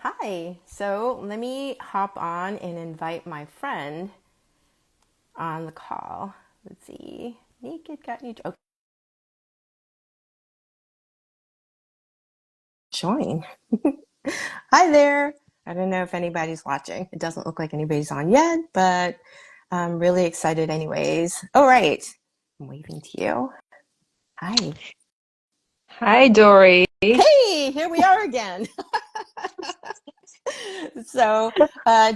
Hi. So let me hop on and invite my friend on the call. Let's see. Naked got new. Okay. Join. Hi there. I don't know if anybody's watching. It doesn't look like anybody's on yet, but I'm really excited anyways. All right. I'm waving to you. Hi. Hi, Dory. Hey, here we are again. So,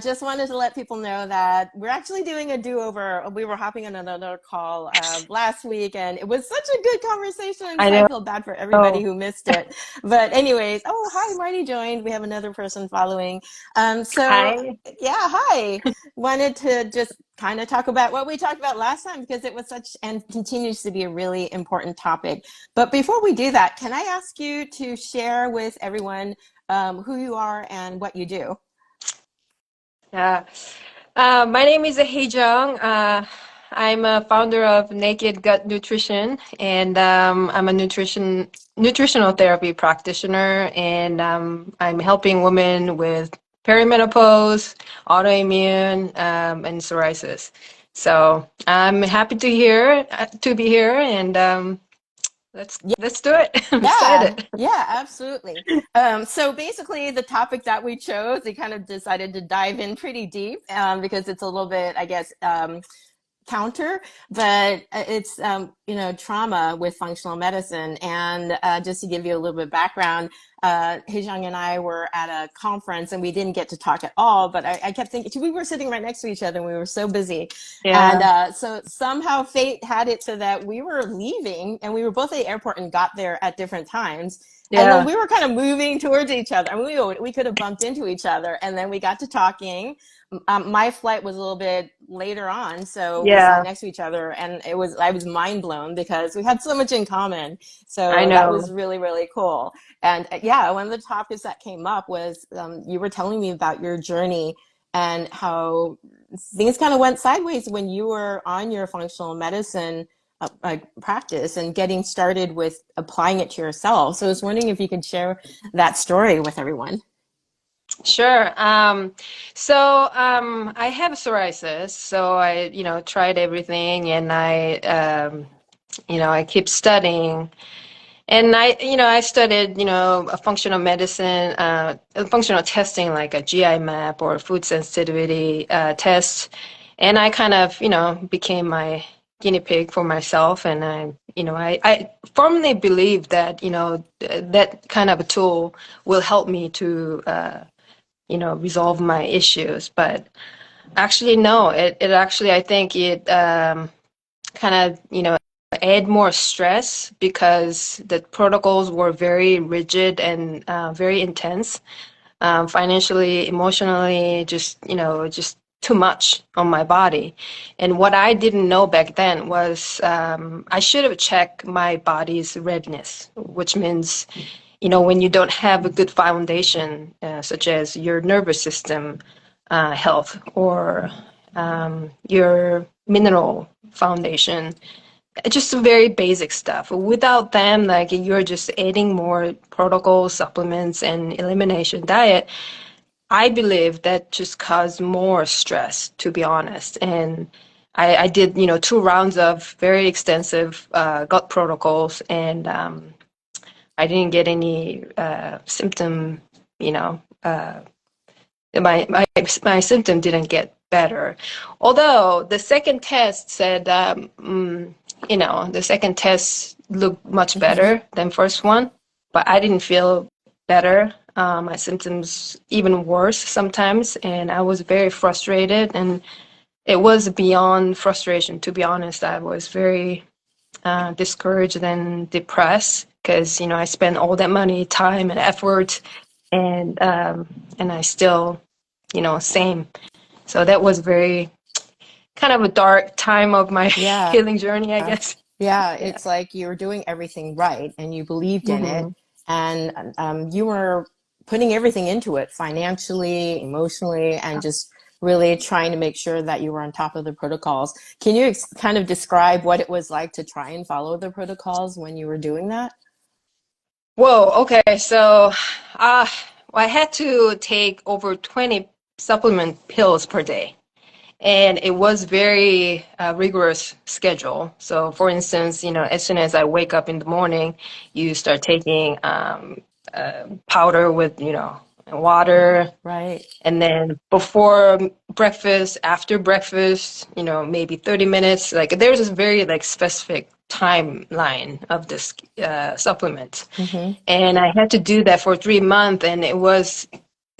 just wanted to let people know that we're actually doing a do-over. We were hopping on another call last week, and it was such a good conversation. I So I know. feel bad for everybody who missed it. But anyways, oh hi, Marty joined. We have another person following. So Hi. yeah, hi. Wanted to just kind of talk about what we talked about last time because it was such and continues to be a really important topic. But before we do that, can I ask you to share with everyone who you are and what you do? Yeah. My name is Hee Jung. I'm a founder of Naked Gut Nutrition, and I'm a nutritional therapy practitioner, and I'm helping women with perimenopause, autoimmune, and psoriasis. So I'm happy to be here, and let's do it. I'm Yeah, excited. yeah, absolutely. So basically, the topic that we chose, we kind of decided to dive in pretty deep because it's a little bit, I guess, counter, but it's trauma with functional medicine. And just to give you a little bit of background, Hejong and I were at a conference and we didn't get to talk at all. But I kept thinking we were sitting right next to each other and we were so busy, and Yeah. so somehow fate had it so that we were leaving and we were both at the airport and got there at different times. And then Yeah. we were kind of moving towards each other. I mean, we could have bumped into each other, and then we got to talking. My flight was a little bit later on, so we sat Yeah. next to each other, and I was mind blown because we had so much in common. I So that was know. really really cool. And yeah, one of the topics that came up was you were telling me about your journey and how things kind of went sideways when you were on your functional medicine practice and getting started with applying it to yourself. So I was wondering if you could share that story with everyone. Sure. I have psoriasis, so tried everything and I keep studying. And I studied, a functional medicine, a functional testing like a GI map or food sensitivity test. And I kind of, became my guinea pig for myself. And I firmly believe that, that kind of a tool will help me to, resolve my issues. But actually, no, it actually, I think it kind of, add more stress because the protocols were very rigid and very intense, financially, emotionally, just too much on my body. And what I didn't know back then was I should have checked my body's readiness, which means when you don't have a good foundation, such as your nervous system health or your mineral foundation, just very basic stuff. Without them, like you're just adding more protocols, supplements, and elimination diet. I believe that just caused more stress, to be honest. And I did, two rounds of very extensive gut protocols, and I didn't get any symptom, you know, uh, my symptom didn't get better. Although the second test said, the second test looked much better than first one, but I didn't feel better. My symptoms even worse sometimes, and I was very frustrated. And it was beyond frustration, to be honest. I was very discouraged and depressed because I spent all that money, time, and effort, and I still, same. So that was very kind of a dark time of my Yeah. healing journey, I guess. Yeah, Yeah. it's like you were doing everything right and you believed in it, Hmm. and you were putting everything into it financially, emotionally, and just really trying to make sure that you were on top of the protocols. Can you kind of describe what it was like to try and follow the protocols when you were doing that? Whoa. Okay. So, uh, I had to take over 20 supplement pills per day. And it was very rigorous schedule. So, for instance, as soon as I wake up in the morning, you start taking powder with, water. Right. And then before breakfast, after breakfast, maybe 30 minutes. Like there's a very like specific timeline of this supplement. Mm-hmm. And I had to do that for 3 months. And it was,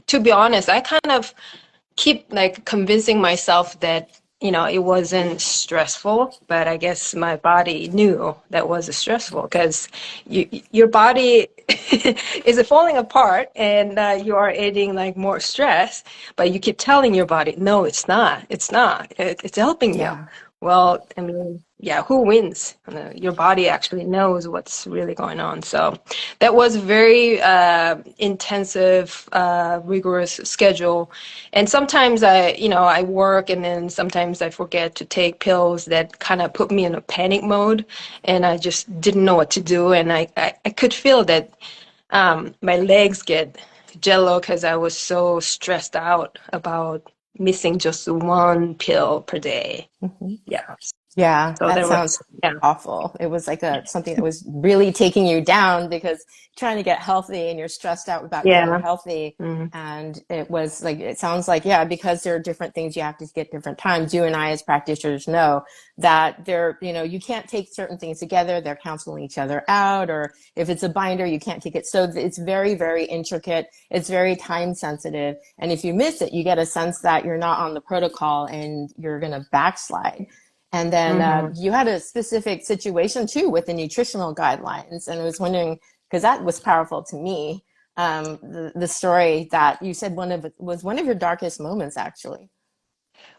to be honest, I kind of keep like convincing myself that it wasn't stressful, but I guess my body knew that was stressful because your body is falling apart and you are adding like more stress, but you keep telling your body no, it's not it's helping you. Yeah. Well, I mean, yeah, who wins? Your body actually knows what's really going on. So that was very intensive, rigorous schedule. And sometimes I work and then sometimes I forget to take pills that kind of put me in a panic mode and I just didn't know what to do. And I could feel that my legs get jello because I was so stressed out about missing just one pill per day. Mm-hmm. Yeah. Yeah, So that there was, sounds yeah. awful. It was like a something that was really taking you down because trying to get healthy and you're stressed out about getting Yeah. healthy. Mm. And it was like it sounds like, yeah, because there are different things you have to get different times. You and I as practitioners know that you can't take certain things together. They're canceling each other out, or if it's a binder, you can't take it. So it's very, very intricate. It's very time sensitive. And if you miss it, you get a sense that you're not on the protocol and you're going to backslide. And then Hmm. you had a specific situation too with the nutritional guidelines. And I was wondering, because that was powerful to me, the story that you said was one of your darkest moments, actually.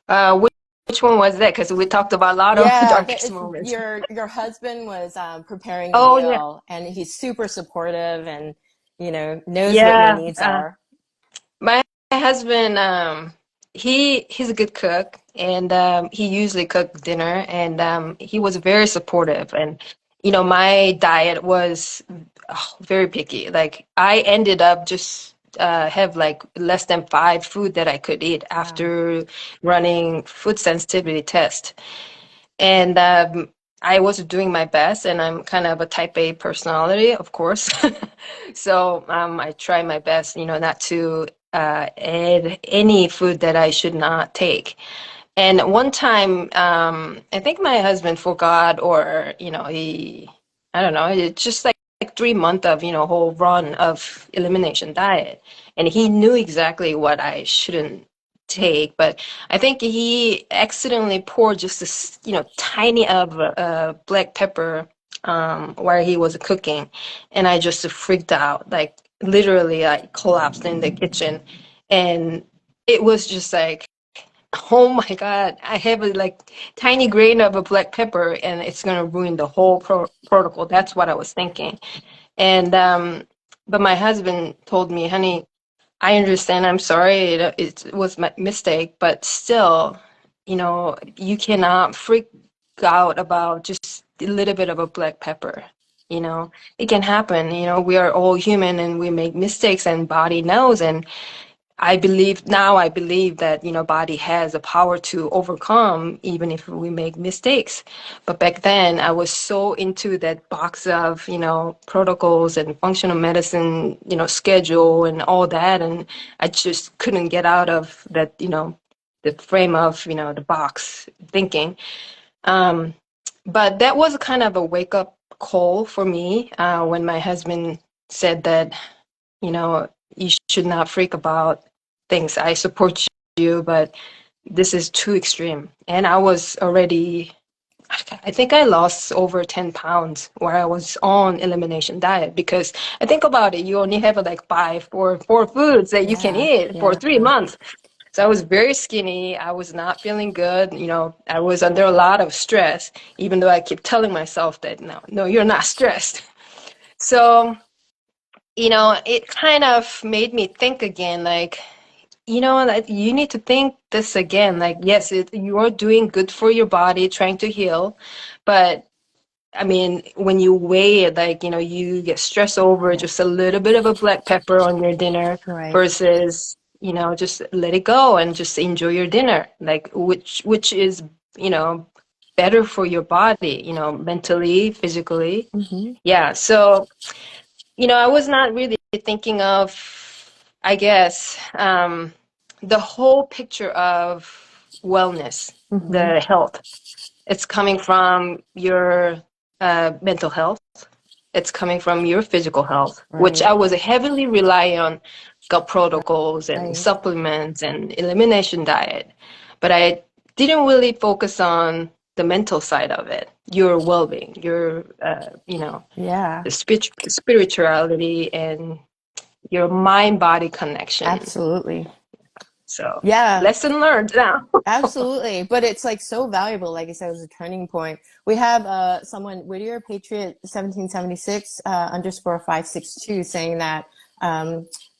Which one was that? Because we talked about a lot of Yeah, darkest moments. your husband was preparing a Oh, yeah. meal, and he's super supportive, and knows what your Yeah. needs are. My husband, he's a good cook, and he usually cooked dinner, and he was very supportive. And my diet was very picky. Like I ended up just have like less than five food that I could eat Wow. after running food sensitivity test. And I was doing my best, and I'm kind of a type A personality, of course. So I try my best, not to add any food that I should not take. And one time, I think my husband forgot, or I don't know, it's just like 3 months of whole run of elimination diet, and he knew exactly what I shouldn't take, but I think he accidentally poured just this tiny of black pepper while he was cooking, and I just freaked out, like literally I collapsed in the kitchen, and it was just like, oh my God, I have a like tiny grain of a black pepper and it's gonna ruin the whole protocol. That's what I was thinking. And but my husband told me, honey, I understand. I'm sorry. It was my mistake, but still, you cannot freak out about just a little bit of a black pepper. It can happen. We are all human and we make mistakes and body knows. And I believe that, body has the power to overcome even if we make mistakes. But back then I was so into that box of, protocols and functional medicine, schedule and all that. And I just couldn't get out of that, the frame of, the box thinking. Um, but that was kind of a wake up call for me, when my husband said that, you know, you should not freak about things. I support you, but this is too extreme. And I was already, I think I lost over 10 pounds where I was on elimination diet because I think about it, you only have like five or four foods that you can Yeah, eat for yeah, 3 months. So I was very skinny. I was not feeling good. I was under a lot of stress, even though I keep telling myself that no, no, you're not stressed. So it kind of made me think again, like, like you need to think this again. Like, yes, you are doing good for your body, trying to heal, but I mean, when you weigh it, like, you get stressed over Right. just a little bit of a black pepper on your dinner Right. versus, just let it go and just enjoy your dinner. Like, which is, you know, better for your body, mentally, physically. Hmm. Yeah. So, I was not really thinking of, I guess, the whole picture of wellness, Hmm. the health. It's coming from your mental health. It's coming from your physical health, which Right. I was heavily relying on gut protocols and Right. supplements and elimination diet. But I didn't really focus on the mental side of it, your well-being, your, Yeah. the spirituality and your mind-body connection. Absolutely. So Yeah. lesson learned now. Absolutely. But it's like so valuable. Like I said, it was a turning point. We have someone, Whittier Patriot 1776 underscore 562, saying that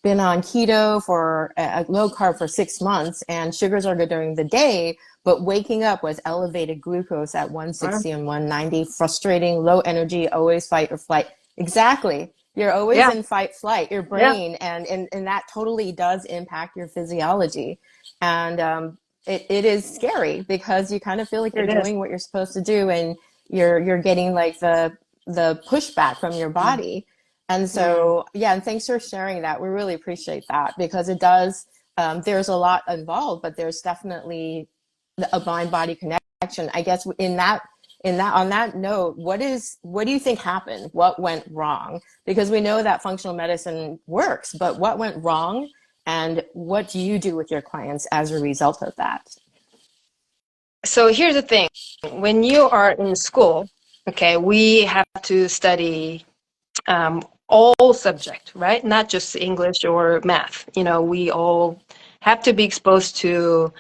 been on keto for low carb for 6 months and sugars are good during the day, but waking up was elevated glucose at 160 and 190, frustrating, low energy, always fight or flight. Exactly. You're always Yeah, in fight flight, your yeah, brain, and that totally does impact your physiology. And it is scary because you kind of feel like you're it is. doing what you're supposed to do, and you're getting like the pushback from your body. And Mm. so yeah, and thanks for sharing that. We really appreciate that because it does. There's a lot involved, but there's definitely a mind body connection. I guess in that on that note, what do you think happened? What went wrong? Because we know that functional medicine works, but what went wrong? And what do you do with your clients as a result of that? So here's the thing. When you are in school, okay, we have to study all subject, right? Not just English or math. We all have to be exposed to,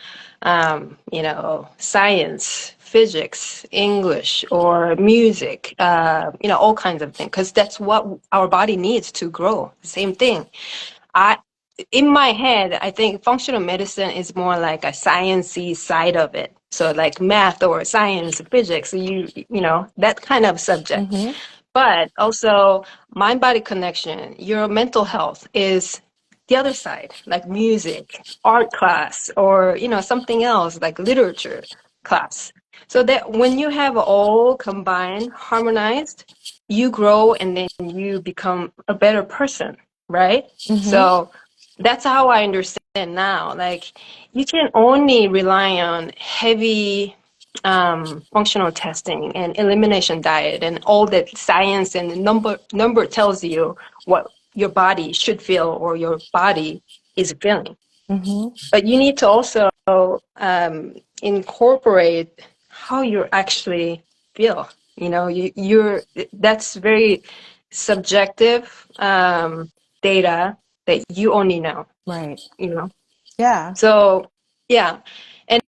science, physics, English, or music, all kinds of things, because that's what our body needs to grow. Same thing. I, in my head, I think functional medicine is more like a sciencey side of it. So like math or science, physics, that kind of subject. Mm-hmm. But also mind-body connection, your mental health is the other side, like music, art class, or something else like literature class. So that when you have all combined, harmonized, you grow and then you become a better person, right? Mm-hmm. So that's how I understand now. Like you can only rely on heavy functional testing and elimination diet and all that science and the number tells you what your body should feel or your body is feeling. Mm-hmm. But you need to also incorporate how you actually feel. You're that's very subjective data that you only know. Right. You know, Yeah. so yeah, and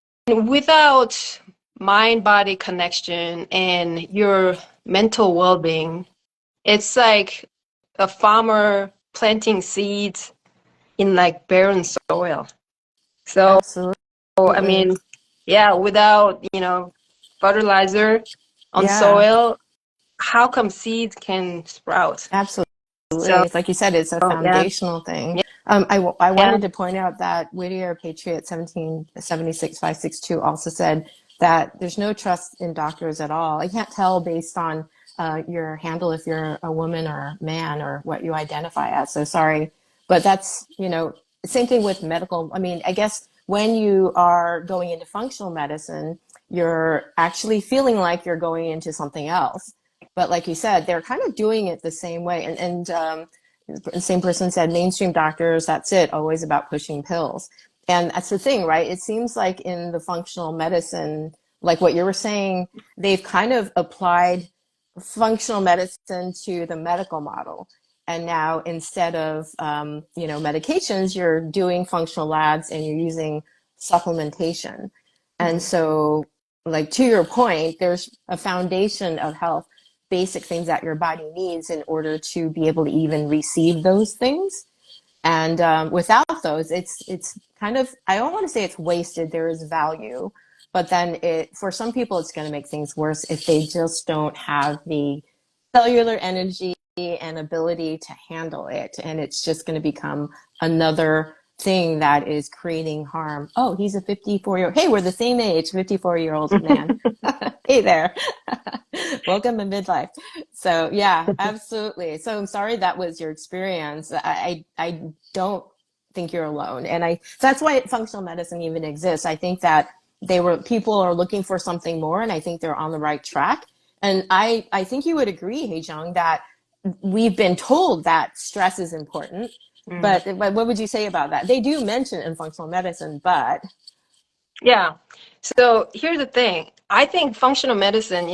without mind-body connection and your mental well-being, it's like a farmer planting seeds in like barren soil. So I Absolutely. mean, yeah, without, fertilizer on Yeah. soil, how come seeds can sprout? Absolutely. So, Like you said, it's a yeah, foundational thing. yeah, I yeah. wanted to point out that Whittier Patriot 1776 562 also said that there's no trust in doctors at all. I can't tell based on your handle if you're a woman or a man or what you identify as. So sorry. But that's, same thing with medical. I mean, I guess when you are going into functional medicine, you're actually feeling like you're going into something else. But like you said, they're kind of doing it the same way. And the same person said, mainstream doctors, that's it, always about pushing pills. And that's the thing, right? It seems like in the functional medicine, like what you were saying, they've kind of applied functional medicine to the medical model. And now instead of, medications, you're doing functional labs and you're using supplementation. And Mm. so, like to your point, there's a foundation of health, basic things that your body needs in order to be able to even receive those things. And without those, it's kind of, I don't want to say it's wasted. There is value, but then for some people it's going to make things worse if they just don't have the cellular energy and ability to handle it, and it's just going to become another thing that is creating harm. Oh, he's a 54-year-old. Hey, we're the same age, 54-year-old man. Hey there. Welcome to midlife. So yeah, absolutely. So I'm sorry that was your experience. I don't think you're alone. And that's why functional medicine even exists. I think that people are looking for something more, and I think they're on the right track. And I think you would agree, Hey Jung, that we've been told that stress is important. Mm. But what would you say about that? They do mention it in functional medicine, but Yeah. So here's the thing. I think functional medicine,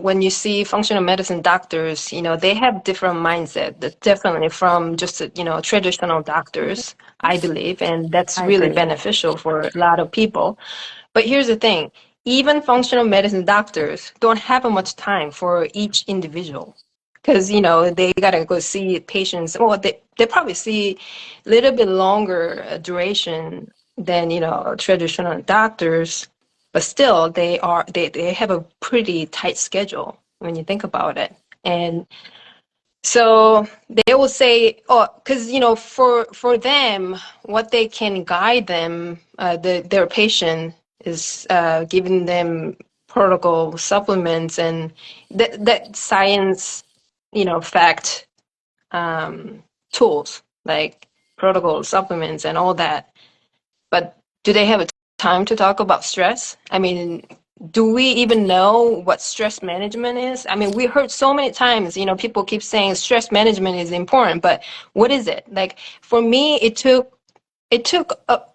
when you see functional medicine doctors, they have different mindset. That's definitely from just, traditional doctors, I believe, and that's I really agree. beneficial for a lot of people. But here's the thing. Even functional medicine doctors don't have much time for each individual because, they got to go see patients. Well, they probably see a little bit longer duration than traditional doctors, but still they have a pretty tight schedule when you think about it. And so they will say, oh, because for them, what they can guide them, their patient is giving them protocol supplements and that science, fact um, tools like protocol supplements and all that. But do they have a time to talk about stress? I mean, do we even know what stress management is? I mean, we heard so many times, people keep saying stress management is important, but what is it? Like for me, it took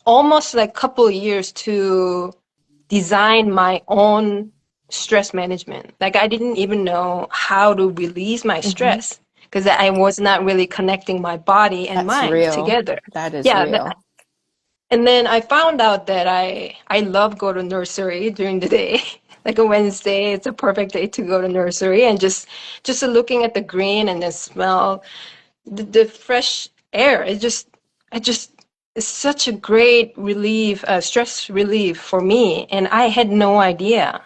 almost like a couple of years to design my own stress management. Like I didn't even know how to release my Hmm. stress because I was not really connecting my body and That's mind real. together. That is Yeah, real. and then I found out that I love go to nursery during the day. Like a Wednesday, it's a perfect day to go to nursery and just looking at the green and then smell the fresh air. I just it's such a great relief, stress relief for me, and I had no idea.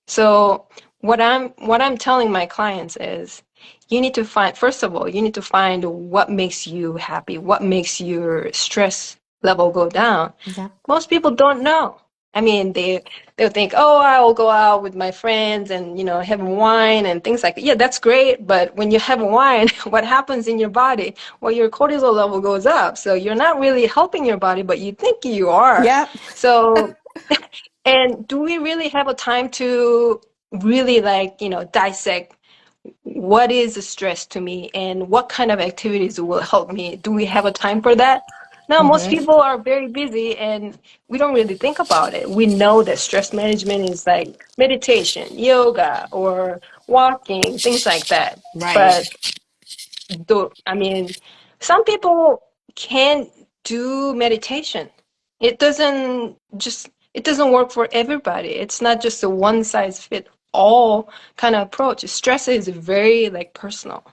So what I'm telling my clients is you need to find, first of all, you need to find what makes you happy, what makes your stress level go down. Yeah. Most people don't know. I mean, they'll think, oh, I will go out with my friends and have wine and things like that. Yeah, that's great, but when you have wine, what happens in your body? Well, your cortisol level goes up, so you're not really helping your body, but you think you are. Yep. So, and do we really have a time to really dissect what is the stress to me and what kind of activities will help me? Do we have a time for that? No, most Hmm. people are very busy and we don't really think about it. We know that stress management is like meditation, yoga, or walking, things like that. Right. But I mean, some people can do meditation. It doesn't work for everybody. It's not just a one size fit all kind of approach. Stress is very like personal.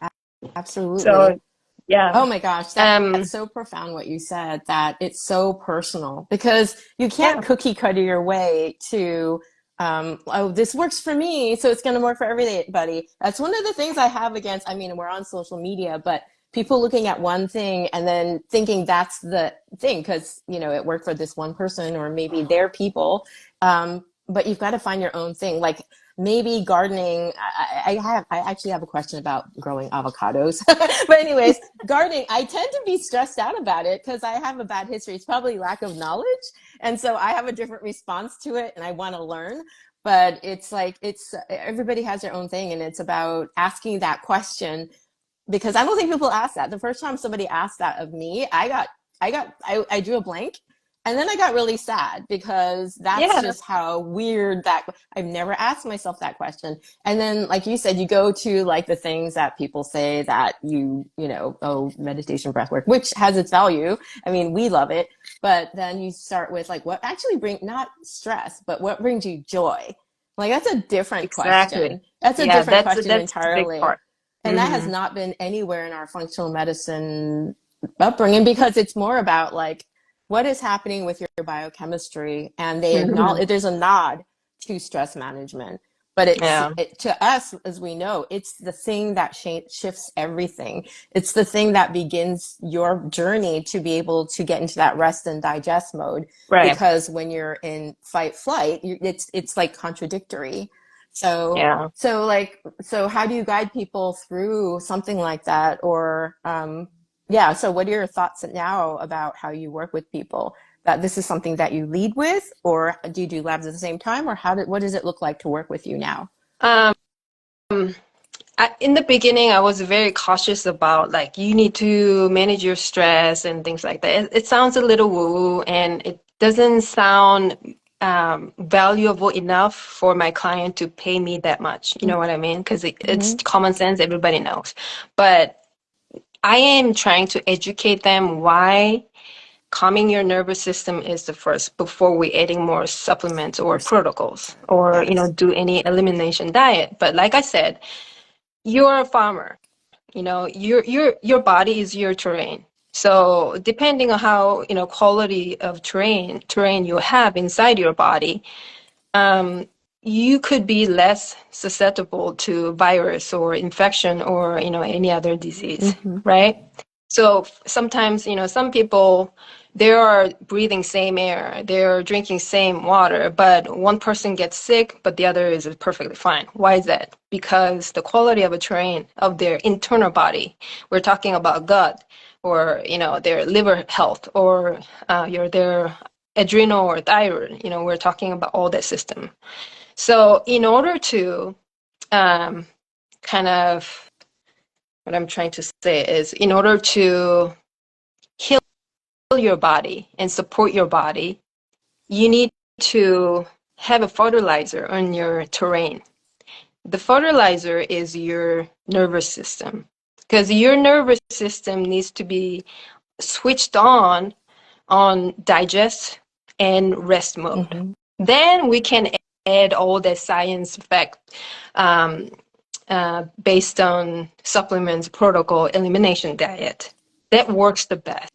Absolutely. So yeah. Oh my gosh, that's Um so profound what you said, that it's so personal because you can't yeah, cookie cutter your way to, oh, this works for me, so it's going to work for everybody. That's one of the things I have against, I mean, we're on social media, but people looking at one thing and then thinking that's the thing because, it worked for this one person or maybe their people. But you've got to find your own thing. Like maybe gardening. I actually have a question about growing avocados. But anyways, gardening, I tend to be stressed out about it because I have a bad history. It's probably lack of knowledge. And so I have a different response to it and I want to learn. But it's like, everybody has their own thing. And it's about asking that question because I don't think people ask that. The first time somebody asked that of me, I drew a blank. And then I got really sad because that's yeah, just how weird that I've never asked myself that question. And then, like you said, you go to like the things that people say that oh, meditation, breath work, which has its value. I mean, we love it. But then you start with like what actually not stress, but what brings you joy? Like that's a different exactly. question. That's a Yeah, different that's question that's the big entirely. part. And that has Hmm. not been anywhere in our functional medicine upbringing because it's more about like what is happening with your biochemistry, and they Hmm. acknowledge there's a nod to stress management, but it's Yeah, to us, as we know, it's the thing that shifts everything. It's the thing that begins your journey to be able to get into that rest and digest mode, right. because when you're in fight flight, it's like contradictory. So Yeah. so how do you guide people through something like that? Or yeah, so what are your thoughts now about how you work with people? That this is something that you lead with, or do you do labs at the same time, or what does it look like to work with you now? Um, in the beginning, I was very cautious about like you need to manage your stress and things like that. It sounds a little woo-woo, and it doesn't sound valuable enough for my client to pay me that much. You know what I mean? Because it's Mm-hmm. common sense, everybody knows. But I am trying to educate them why calming your nervous system is the first before we adding more supplements or First, protocols or yes. do any elimination diet. But like I said, you're a farmer. Your body is your terrain. So depending on how quality of terrain you have inside your body, um, you could be less susceptible to virus or infection or any other disease, Mm-hmm. right? So sometimes some people, they are breathing same air, they're drinking same water, but one person gets sick but the other is perfectly fine. Why is that? Because the quality of a terrain of their internal body, we're talking about gut or their liver health or their adrenal or thyroid. We're talking about all that system. So in order to um, kind of, what I'm trying to say is, in order to heal your body and support your body, you need to have a fertilizer on your terrain. The fertilizer is your nervous system, because your nervous system needs to be switched on digest and rest mode. Mm-hmm. Then we can add all the science fact um, based on supplements, protocol, elimination diet. That works the best.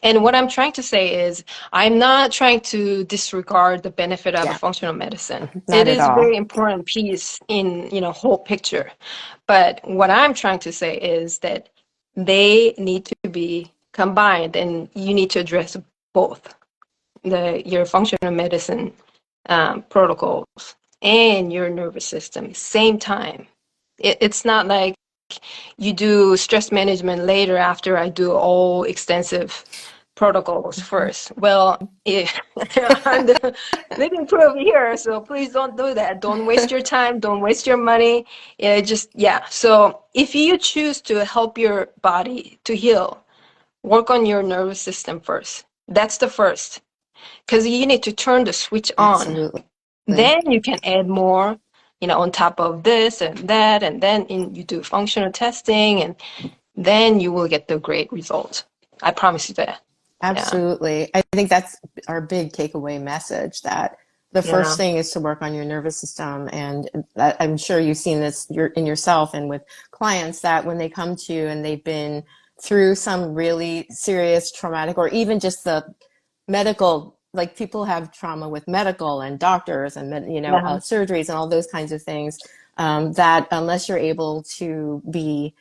And what I'm trying to say is, I'm not trying to disregard the benefit of a Yeah, functional medicine. not It at is a all. very important piece in whole picture. But what I'm trying to say is that they need to be combined, and you need to address both your functional medicine protocols and your nervous system same time. It's not like you do stress management later after I do all extensive protocols first. Well, I'm the living proof here, so please don't do that. Don't waste your time. Don't waste your money. Yeah. So if you choose to help your body to heal, work on your nervous system first. That's the first, because you need to turn the switch on. Absolutely. Then you can add more, on top of this and that, and then you do functional testing, and then you will get the great result. I promise you that. Yeah, Absolutely. I think that's our big takeaway message, that the first yeah, thing is to work on your nervous system. And I'm sure you've seen this in yourself and with clients, that when they come to you and they've been through some really serious traumatic, or even just the medical, like people have trauma with medical and doctors and, yeah, surgeries and all those kinds of things, that unless you're able to be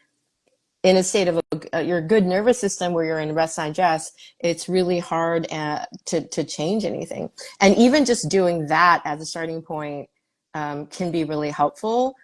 in a state of your good nervous system where you're in rest digest, it's really hard to change anything. And even just doing that as a starting point can be really helpful.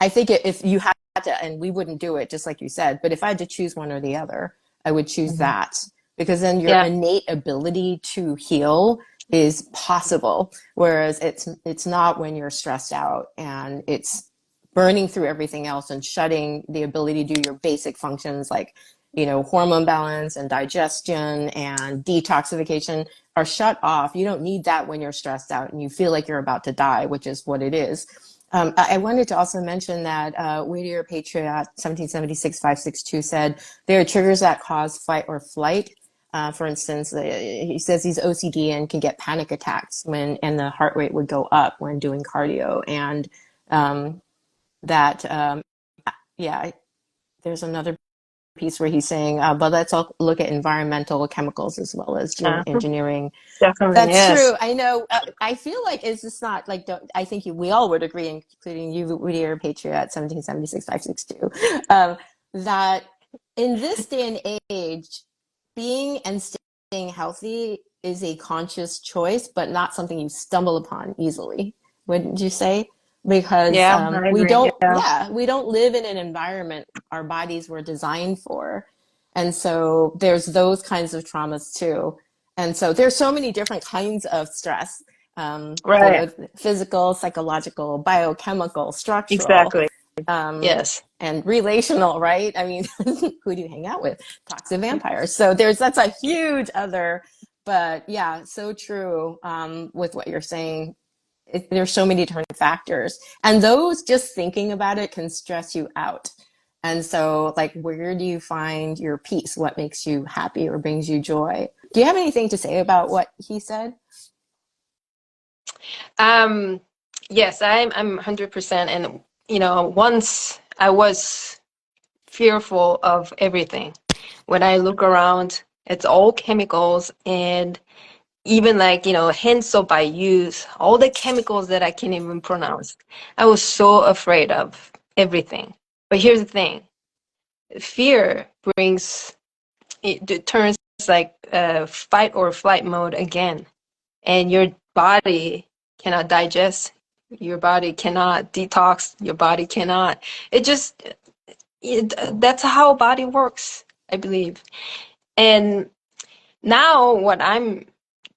I think if you had to, and we wouldn't do it just like you said, but if I had to choose one or the other, I would choose mhm, that, because then your yeah, innate ability to heal is possible, whereas it's not when you're stressed out and it's burning through everything else and shutting the ability to do your basic functions, like hormone balance and digestion and detoxification are shut off. You don't need that when you're stressed out and you feel like you're about to die, which is what it is. I wanted to also mention that Whittier Patriot 1776-562 said there are triggers that cause fight or flight. For instance, he says he's OCD and can get panic attacks and the heart rate would go up when doing cardio. And um, that, yeah, there's another piece where he's saying, but let's all look at environmental chemicals as well as Uh, geoengineering. definitely, That's yes. true. I know. I feel like it's just not like, I think we all would agree, including you, Whittier Patriot, 1776, 562, that in this day and age, being and staying healthy is a conscious choice, but not something you stumble upon easily, wouldn't you say? Because Yeah, I we agree. don't, Yeah. yeah, we don't live in an environment our bodies were designed for. And so there's those kinds of traumas too. And so there's so many different kinds of stress, Right. physical, psychological, biochemical, structural, Exactly. um, Yes. and relational, right? I mean, who do you hang out with? Toxic vampires. So that's a huge other, but yeah, so true with what you're saying. There's so many different factors, and those just thinking about it can stress you out. And so, like, where do you find your peace? What makes you happy or brings you joy? Do you have anything to say about what he said? Um, yes, I'm 100%. And once I was fearful of everything. When I look around, it's all chemicals and even like, hand soap I use, all the chemicals that I can't even pronounce. I was so afraid of everything. But here's the thing. Fear brings it turns like fight or flight mode again, and your body cannot digest, your body cannot detox, your body cannot. It just that's how body works, I believe. And now what I'm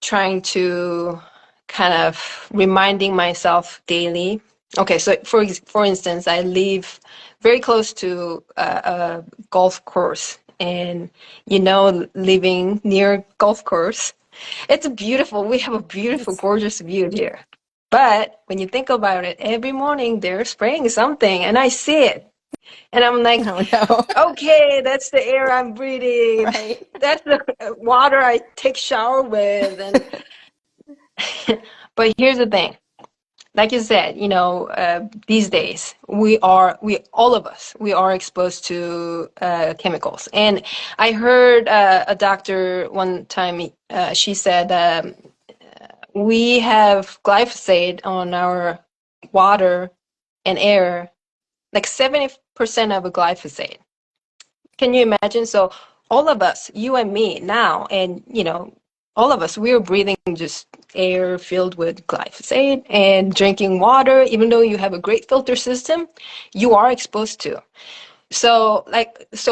trying to kind of reminding myself daily. Okay, so for instance, I live very close to a golf course, and living near golf course, it's beautiful. We have a beautiful, Nice. gorgeous view here. But when you think about it, every morning they're spraying something, and I see it, and I'm like, Oh no. okay, that's the air I'm breathing. Right. That's the water I take shower with, and but here's the thing. Like you said, these days we all of us we are exposed to chemicals. And I heard a doctor one time. She said we have glyphosate on our water and air, like 70% of a glyphosate. Can you imagine? So all of us, you and me now, and all of us, we're breathing just air filled with glyphosate and drinking water, even though you have a great filter system, you are exposed to. So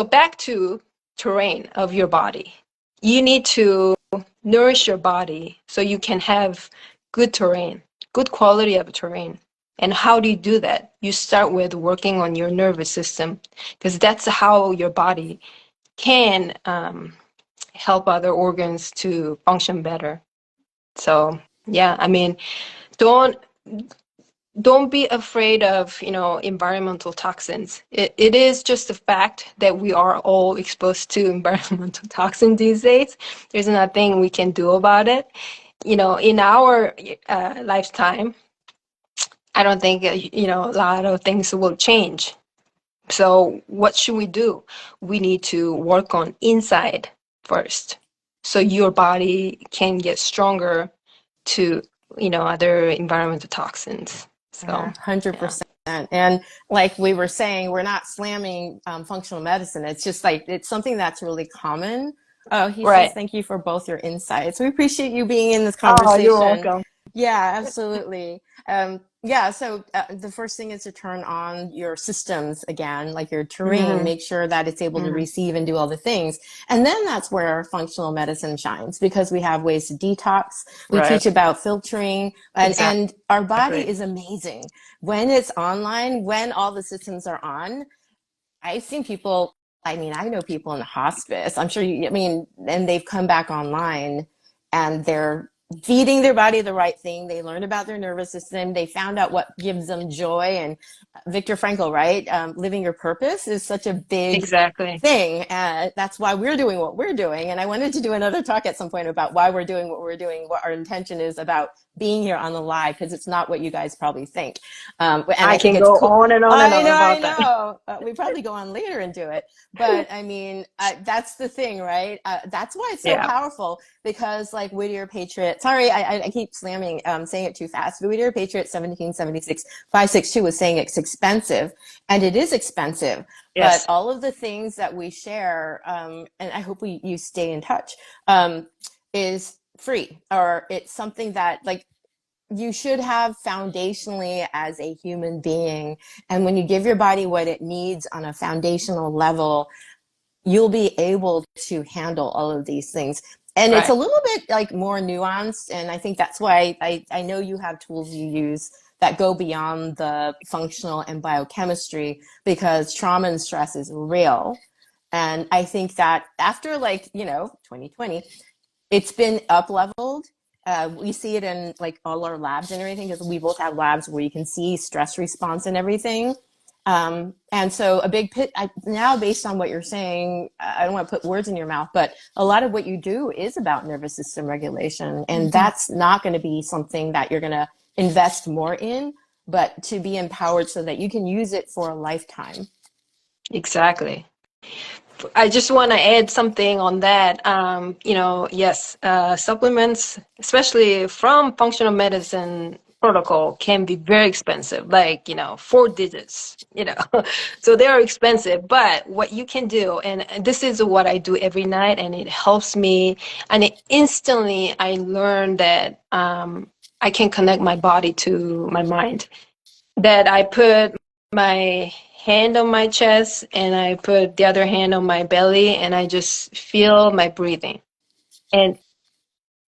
back to terrain of your body. You need to nourish your body so you can have good terrain, good quality of terrain. And how do you do that? You start with working on your nervous system, because that's how your body can help other organs to function better. So yeah, I mean, don't don't be afraid of environmental toxins. It is just a fact that we are all exposed to environmental toxins these days. There's nothing we can do about it. In our lifetime, I don't think a lot of things will change. So what should we do? We need to work on inside first, so your body can get stronger to other environmental toxins. Yeah, So yeah. 100%. And like we were saying, we're not slamming functional medicine. It's just like it's something that's really common. Oh, he says, Right. thank you for both your insights. We appreciate you being in this Oh, you're conversation. welcome. Yeah, absolutely. Yeah, so the first thing is to turn on your systems again, like your terrain, Hmm. make sure that it's able to Hmm. receive and do all the things. And then that's where functional medicine shines because we have ways to detox. We Right. teach about filtering, and our body Exactly. is amazing. When it's online, when all the systems are on, I've seen people, I mean, I know people in the hospice. I'm sure you, I mean, and they've come back online and feeding their body the right thing. They learn about their nervous system. They found out what gives them joy. And Viktor Frankl, right? Living your purpose is such a big Exactly. thing. That's why we're doing what we're doing. And I wanted to do another talk at some point about why we're doing what we're doing, what our intention is about being here on the live, because it's not what you guys probably think. And I I think can it's go cool. on and on and I on know, I about that. know. We probably go on later and do it. But I mean, that's the thing, right? That's why it's so Yeah. powerful because, like Whittier Patriot, sorry, I keep slamming, saying it too fast. Whittier Patriot 1776 562 was saying it's expensive, and it is expensive. But Yes. all of the things that we share, and I hope you stay in touch, is free, or it's something that like you should have foundationally as a human being. And when you give your body what it needs on a foundational level, you'll be able to handle all of these things. And it's a Right. little bit like more nuanced. And I think that's why I know you have tools you use that go beyond the functional and biochemistry, because trauma and stress is real. And I think that after, like, 2020, it's been up leveled. We see it in like all our labs and everything, because we both have labs where you can see stress response and everything. And so a big pit now, based on what you're saying, I don't want to put words in your mouth, but a lot of what you do is about nervous system regulation. And Mhm. that's not going to be something that you're going to invest more in, but to be empowered so that you can use it for a lifetime. Exactly. I just want to add something on that. Yes, supplements, especially from functional medicine protocol, can be very expensive, like, 4 digits. So they are expensive. But what you can do, and this is what I do every night, and it helps me, and instantly I learn that I can connect my body to my mind, that I put my hand on my chest and I put the other hand on my belly and I just feel my breathing. And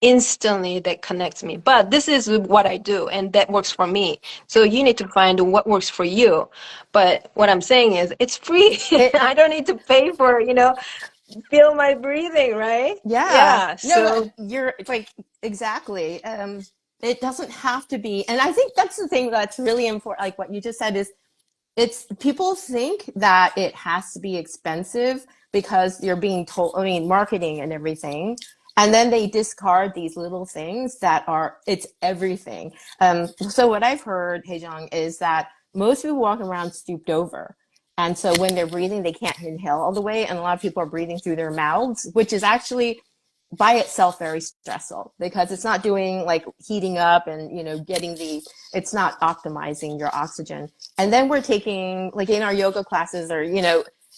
instantly that connects me. But this is what I do and that works for me. So you need to find what works for you. But what I'm saying is it's free. It, I don't need to pay for, feel my breathing, right? Yeah. Yeah. No, So you're like, exactly. It doesn't have to be. And I think that's the thing that's really important. Like what you just said is, it's people think that it has to be expensive because you're being told, I mean, marketing and everything. And then they discard these little things that are, it's everything. So what I've heard, Hejong, is that most people walk around stooped over. And so when they're breathing, they can't inhale all the way. And a lot of people are breathing through their mouths, which is actually by itself very stressful, because it's not doing like heating up and getting it's not optimizing your oxygen. And then we're taking, like in our yoga classes, or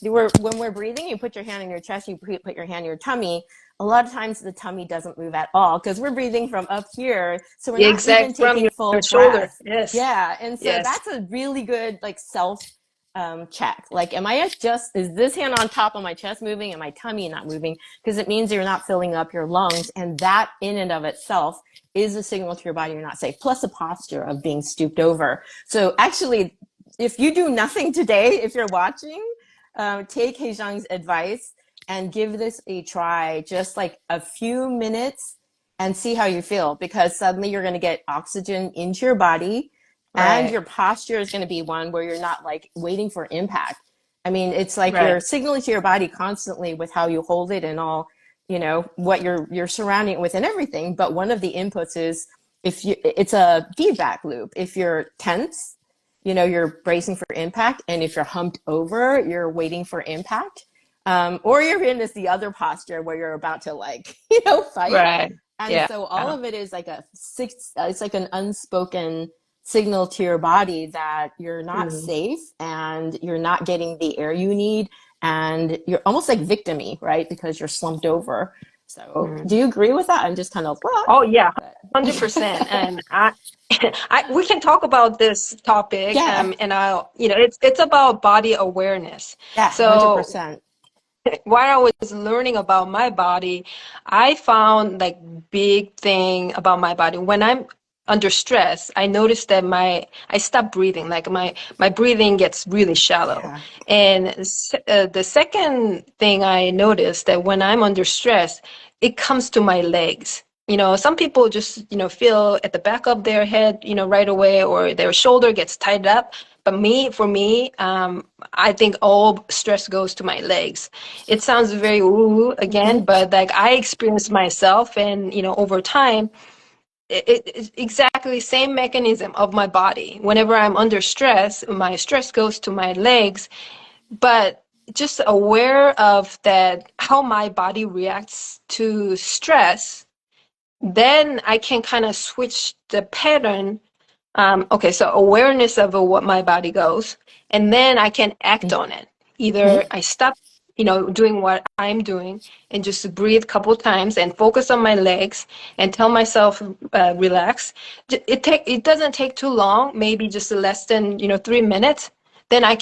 when we're breathing, you put your hand on your chest, you put your hand on your tummy. A lot of times the tummy doesn't move at all because we're breathing from up here, so we're not even exact from taking your full shoulder. breath. Yes. Yeah, and so Yes. that's a really good like self check. Like, am I just, is this hand on top of my chest moving and my tummy not moving? Because it means you're not filling up your lungs. And that in and of itself is a signal to your body you're not safe, plus a posture of being stooped over. So actually, if you do nothing today, if you're watching, take Hejang's advice and give this a try, just like a few minutes, and see how you feel, because suddenly you're going to get oxygen into your body, and Right. your posture is going to be one where you're not like waiting for impact. I mean, it's like Right. you're signaling to your body constantly with how you hold it and all, what you're surrounding it with and everything. But one of the inputs is, if you, it's a feedback loop. If you're tense, you're bracing for impact. And if you're humped over, you're waiting for impact. Or you're in the other posture where you're about to like, fight. Right. And Yeah. so all of it is like it's like an unspoken signal to your body that you're not Mm, safe and you're not getting the air you need, and you're almost like victimy, right? Because you're slumped over. So do mm. you agree with that? I'm just kind of what? Oh yeah, But 100%. And we can talk about this topic, yeah, and it's about body awareness. yeah, So 100%. while I was learning about my body, I found like big thing about my body. When I'm under stress, I noticed that I stop breathing. Like my breathing gets really shallow. Yeah. And the second thing I noticed that when I'm under stress, it comes to my legs. some people just, feel at the back of their head, right away, or their shoulder gets tied up. But for me, I think all stress goes to my legs. It sounds very woo Hmm. again, but like I experienced myself, and over time, it's exactly same mechanism of my body. Whenever I'm under stress, my stress goes to my legs, but just aware of that, how my body reacts to stress, then I can kind of switch the pattern. Okay, so awareness of what my body goes, and then I can act on it. Either Hmm. I stop, doing what I'm doing and just breathe a couple times and focus on my legs and tell myself, relax. It doesn't take too long, maybe just less than 3 minutes. Then I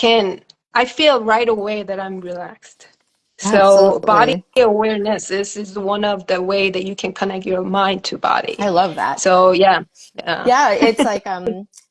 feel right away that I'm relaxed. So body Absolutely. awareness is one of the way that you can connect your mind to I body. love that. So yeah, yeah, Yeah, it's like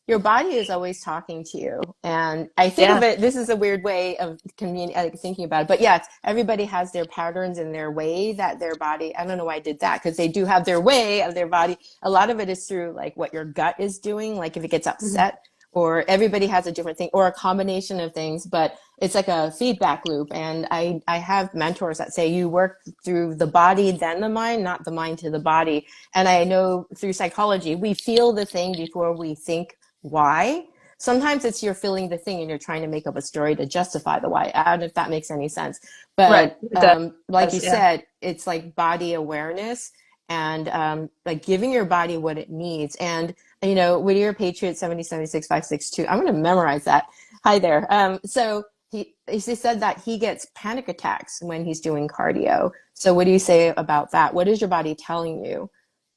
your body is always talking to you. And I think of yeah. it, this is a weird way of thinking about it. But yeah, everybody has their patterns and their way that their body, I don't know why I did that, because they do have their way of their body. A lot of it is through like what your gut is doing, like if it gets Mhm. upset, or everybody has a different thing, or a combination of things. But it's like a feedback loop. And I have mentors that say you work through the body, then the mind, not the mind to the body. And I know through psychology, we feel the thing before we think why. Sometimes it's you're feeling the thing and you're trying to make up a story to justify the why. I don't know if that makes any sense. Right. But It like you does. Yeah. said, it's like body awareness and like giving your body what it needs. And, Whittier Patriot 7076562, I'm going to memorize that. Hi there. So he said that he gets panic attacks when he's doing cardio. So what do you say about that? What is your body telling you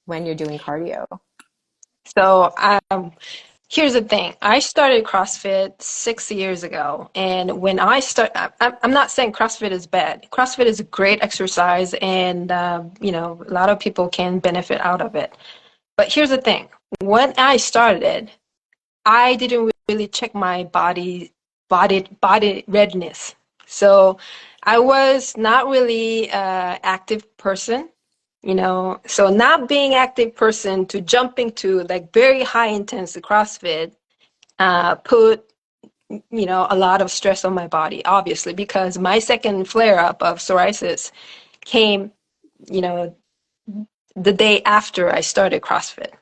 when you're doing cardio? So here's the thing. I started CrossFit 6 years ago, and when I'm not saying CrossFit is bad. CrossFit is a great exercise, and a lot of people can benefit out of it. But here's the thing. When I started, I didn't really check my body readiness. So I was not really active person, so not being active person to jumping to like very high intense CrossFit put a lot of stress on my body, obviously, because my second flare up of psoriasis came, you know, the day after I started CrossFit.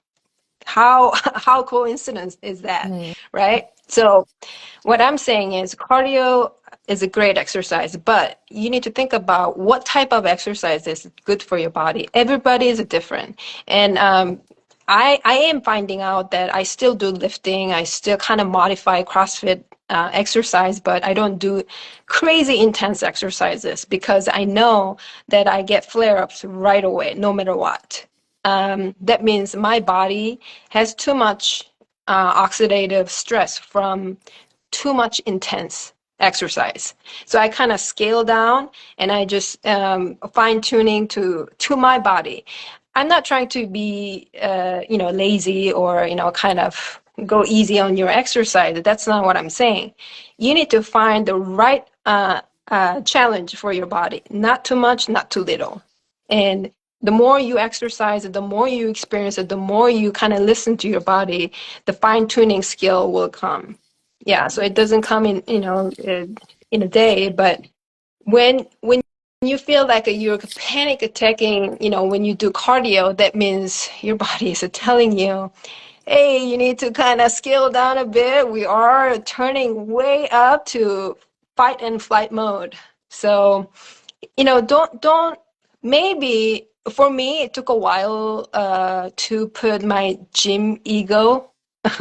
How coincidence is that, Mm, right? So what I'm saying is cardio is a great exercise, but you need to think about what type of exercise is good for your body. Everybody is different. And I am finding out that I still do lifting. I still kind of modify CrossFit exercise, but I don't do crazy intense exercises because I know that I get flare-ups right away, no matter what. That means my body has too much oxidative stress from too much intense exercise. So I kind of scale down and I just fine tuning to my body. I'm not trying to be lazy or kind of go easy on your exercise. That's not what I'm saying. You need to find the right challenge for your body. Not too much, not too little. And the more you exercise it, the more you experience it, the more you kind of listen to your body, the fine tuning skill will come. Yeah, so it doesn't come in a day, but when you feel like you're panic attacking, when you do cardio, that means your body is telling you, hey, you need to kind of scale down a bit. We are turning way up to fight and flight mode. So don't maybe for me it took a while to put my gym ego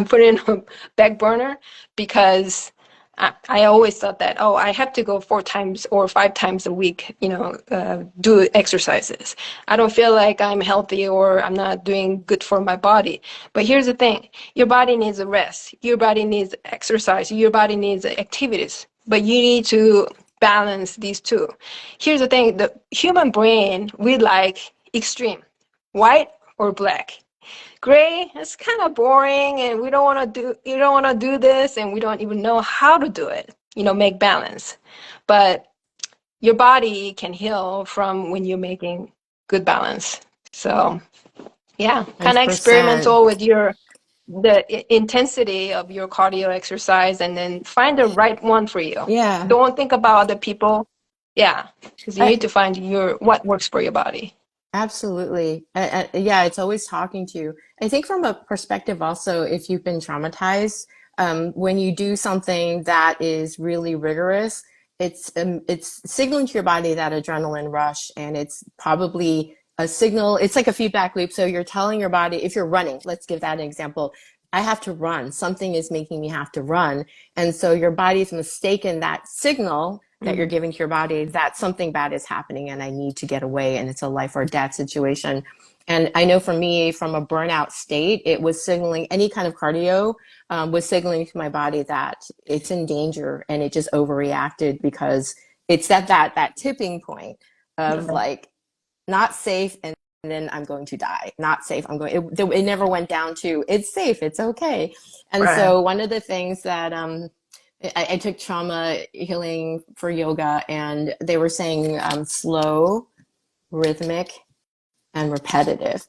put it in a back burner because I always thought that, oh, I have to go 4 times or 5 times a week, do exercises. I don't feel like I'm healthy or I'm not doing good for my body. But here's the thing, your body needs a rest, your body needs exercise, your body needs activities, but you need to balance these two. Here's the thing, the human brain, we like extreme, white or black. Gray, it's kind of boring and we don't want to do you don't want to do this and we don't even know how to do it. Make balance. But your body can heal from when you're making good balance. So yeah, kind of experimental 100%. with intensity of your cardio exercise, and then find the right one for you. Yeah. Don't think about other people. Yeah, because you I, need to find what works for your body. Absolutely. Yeah, it's always talking to you. I think from a perspective also, if you've been traumatized, when you do something that is really rigorous, it's signaling to your body that adrenaline rush, and it's probably a signal. It's like a feedback loop. So you're telling your body, if you're running, let's give that an example. I have to run. Something is making me have to run. And so your body's mistaken that signal that you're Mm, giving to your body that something bad is happening and I need to get away and it's a life or death situation. And I know for me, from a burnout state, it was signaling any kind of cardio was signaling to my body that it's in danger, and it just overreacted because it's at that tipping point of yeah, like not safe, and then I'm going to die. Not safe. It never went down to it's safe. It's okay. And right. so one of the things that I took trauma healing for yoga, and they were saying slow, rhythmic, and repetitive.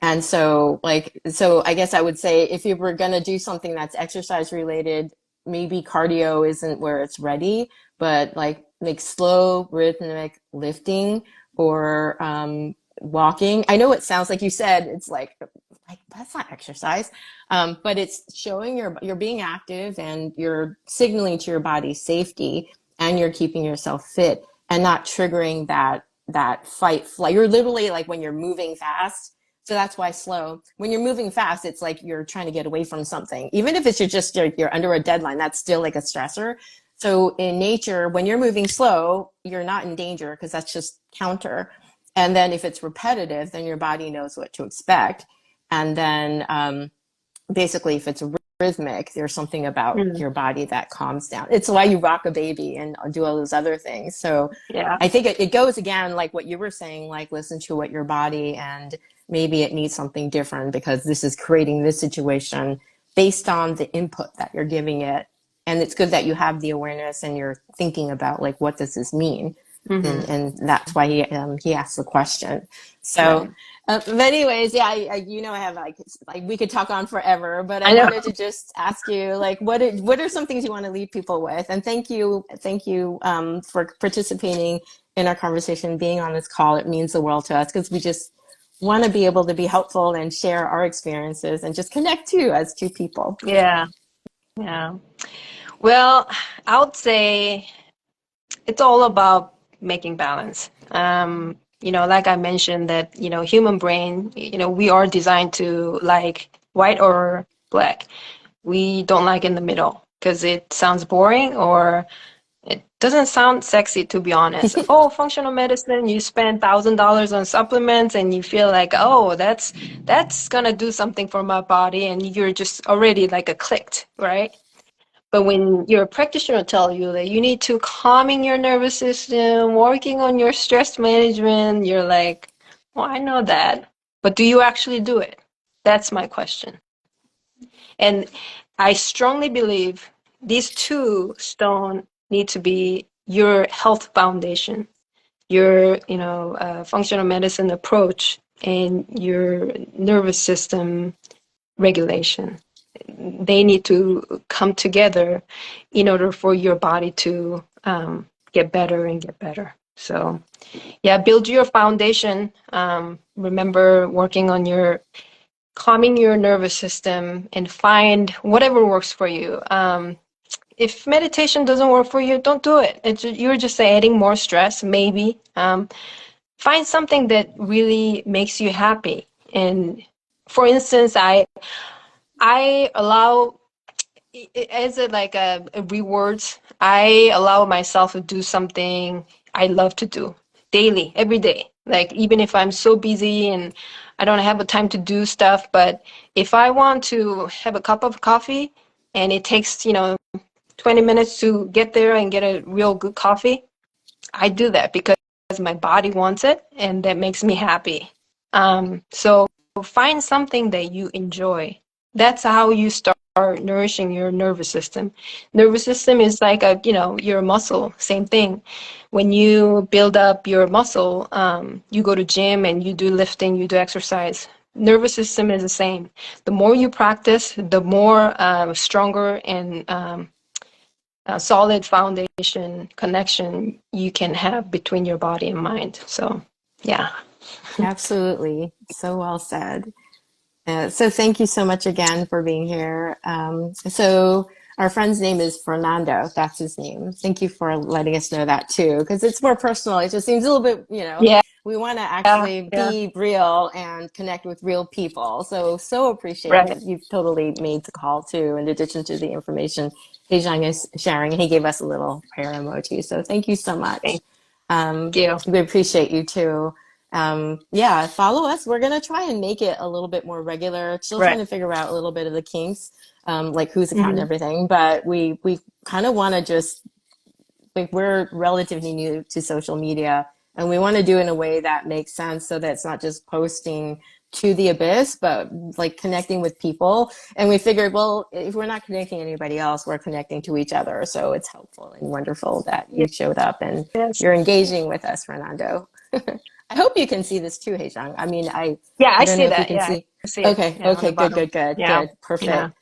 And so, so I guess I would say if you were going to do something that's exercise related, maybe cardio isn't where it's ready, but like slow, rhythmic lifting or walking. I know it sounds like you said it's like that's not exercise, but it's showing you're being active and you're signaling to your body safety, and you're keeping yourself fit and not triggering that fight flight. You're literally like when you're moving fast. So that's why slow. When you're moving fast, it's like you're trying to get away from something. Even if it's just you're under a deadline, that's still like a stressor. So in nature, when you're moving slow, you're not in danger because that's just counter. And then if it's repetitive, then your body knows what to expect. And then basically, if it's rhythmic, there's something about Mm, your body that calms down. It's why you rock a baby and do all those other things. So yeah. I think it goes again, like what you were saying, like listen to what your body, and maybe it needs something different because this is creating this situation based on the input that you're giving it. And it's good that you have the awareness and you're thinking about like, what does this mean? Hmm. And that's why he asked the question. So Right. but anyways, yeah, I have like we could talk on forever, but I I know. wanted to just ask you like what are some things you want to leave people with? And thank you for participating in our conversation, being on this call. It means the world to us because we just want to be able to be helpful and share our experiences and just connect too as two people. Yeah. Yeah. Well, I would say it's all about making balance. Like I mentioned that, human brain, we are designed to like white or black. We don't like in the middle because it sounds boring or it doesn't sound sexy, to be honest. Oh, functional medicine, you spend $1,000 on supplements and you feel like, oh, that's gonna do something for my body, and you're just already like a clicked, right? But when your practitioner tell you that you need to calming your nervous system, working on your stress management, you're like, well, I know that, but do you actually do it? That's my question. And I strongly believe these two stone need to be your health foundation, your, functional medicine approach, and your nervous system regulation. They need to come together in order for your body to get better and get better. So, yeah, build your foundation. Remember working on your calming your nervous system and find whatever works for you. If meditation doesn't work for you, don't do it. You're just adding more stress, maybe. Find something that really makes you happy. And for instance, I allow as a rewards. I allow myself to do something I love to do daily, every day. Like even if I'm so busy and I don't have the time to do stuff, but if I want to have a cup of coffee and it takes, 20 minutes to get there and get a real good coffee, I do that because my body wants it and that makes me happy. So find something that you enjoy. That's how you start nourishing your nervous system. Nervous system is like a, your muscle, same thing. When you build up your muscle, you go to gym and you do lifting, you do exercise. Nervous system is the same. The more you practice, the more stronger and solid foundation connection you can have between your body and mind. So, yeah. Absolutely. So well said. So thank you so much again for being here. So our friend's name is Fernando. That's his name. Thank you for letting us know that too, because it's more personal. It just seems a little bit, Yeah, we want to yeah, actually yeah, be real and connect with real people. So appreciate right. that you've totally made the call too, in addition to the information Heijang is sharing. And he gave us a little prayer emoji. So thank you so much. Thank you. We appreciate you too. Yeah, follow us. We're gonna try and make it a little bit more regular. Still trying Right. to figure out a little bit of the kinks, like who's account and Hmm. everything. But we kind of want to just like we're relatively new to social media, and we want to do it in a way that makes sense, so that it's not just posting to the abyss, but like connecting with people. And we figured, well, if we're not connecting anybody else, we're connecting to each other. So it's helpful and wonderful that you showed up and Yes. you're engaging with us, Fernando. I hope you can see this too, Heijang. I mean, Yeah, I I don't know see if you that. can Yeah, I see. see it. Okay, Yeah, on okay, the good, bottom. good, good, Yeah, good, yeah, perfect.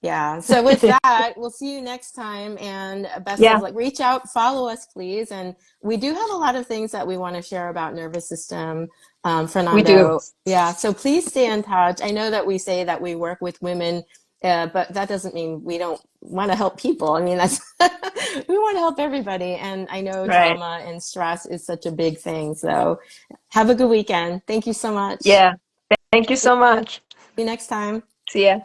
Yeah. So with that, we'll see you next time, and best of yeah. luck. Reach out, follow us, please. And we do have a lot of things that we want to share about nervous system, We do. Fernando. Yeah. So please stay in touch. I know that we say that we work with women, but that doesn't mean we don't want to help people. I mean, that's we want to help everybody. And I know Right. trauma and stress is such a big thing. So have a good weekend. Thank you so much. Yeah. Thank you See so much. you next time. See ya.